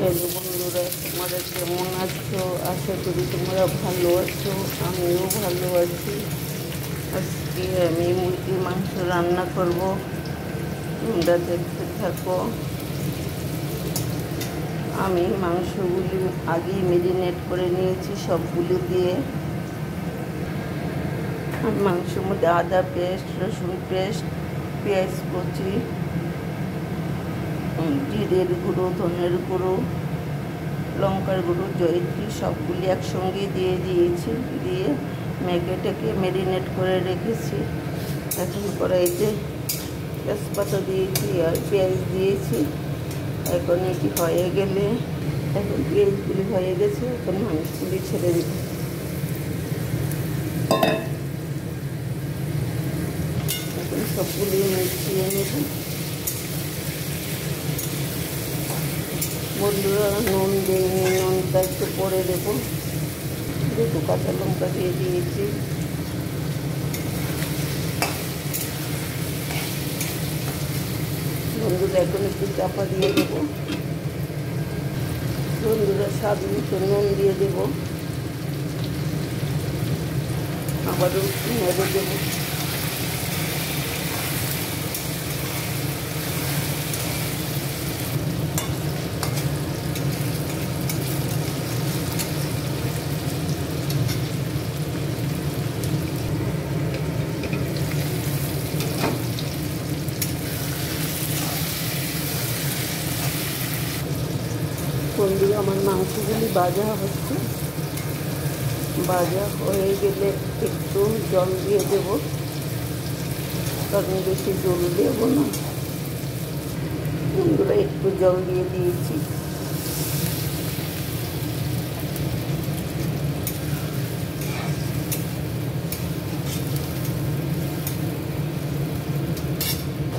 Hello বন্ধুরা, তোমরা কেমন আছো? আশা করি তোমরা ভালো আছো। আমিও ভালো আছি। আজকে আমি মুরগির মাংস রান্না করব, তোমরা দেখতে থাকো। আমি মাংসগুলি আগেই ম্যারিনেট করে নিয়েছি সবগুলো দিয়ে। মাংসের মধ্যে আদা পেস্ট, রসুন পেস্ট, পেঁয়াজ কুচি, জিরের গুঁড়ো, ধনের গুঁড়ো, লঙ্কার গুঁড়ো, জয়িত্রী সবগুলি একসঙ্গে দিয়ে দিয়েছি। দিয়ে মেখে ম্যারিনেট করে রেখেছি। এখন কড়াইতে তেজপাতা দিয়েছি আর পেঁয়াজ দিয়েছি। এখন এটি হয়ে গেলে, এখন পেঁয়াজগুলি হয়ে গেছে, এখন মাংসগুলি ছেড়ে দিতে, এখন সবগুলি মিশিয়ে নেব। বন্ধুরা, নুন দিইনি, নুনটা একটু পরে দেবো। দুটো কাঁচা লঙ্কা দিয়ে দিয়েছি। বন্ধুরা, এখন একটু চাপা দিয়ে দেবো। বন্ধুরা, স্বাদ মতো নুন দিয়ে দেবো, আবারও নেড়ে দেবো। বন্ধুরা, আমার মাংসগুলি ভাজা হচ্ছে। ভাজা হয়ে গেলে একটু জল দিয়ে দেব, কারণ বেশি জল দেবো না। বন্ধুরা, একটু জল দিয়ে দিয়েছি।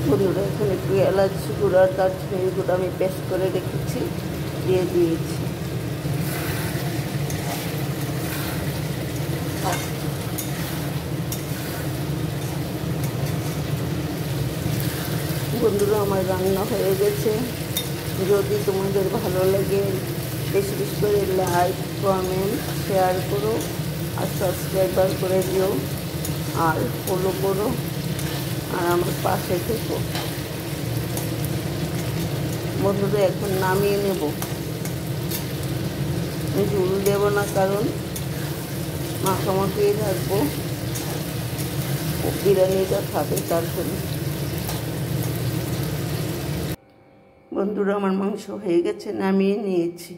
বন্ধুরা, এখন একটু এলাচ গুঁড়ো আর দারচিনির গুঁড়ো আমি পেস্ট করে রেখেছি, দিয়ে দিয়েছি। বন্ধুরা, আমার রান্না হয়ে গেছে। যদি তোমাদের ভালো লাগে, বেশি বেশি করে লাইক, কমেন্ট, শেয়ার করো আর সাবস্ক্রাইবার করে দিও আর ফলো করো আর আমার পাশে থেকো। বন্ধুরা, এখন নামিয়ে নেব। ঝুল দেব না, কারণ মাখামাখিয়ে রাখবো, বিরিয়ানিটা খাবে তার জন্য। বন্ধুরা, আমার মাংস হয়ে গেছে, নামিয়ে নিয়েছি।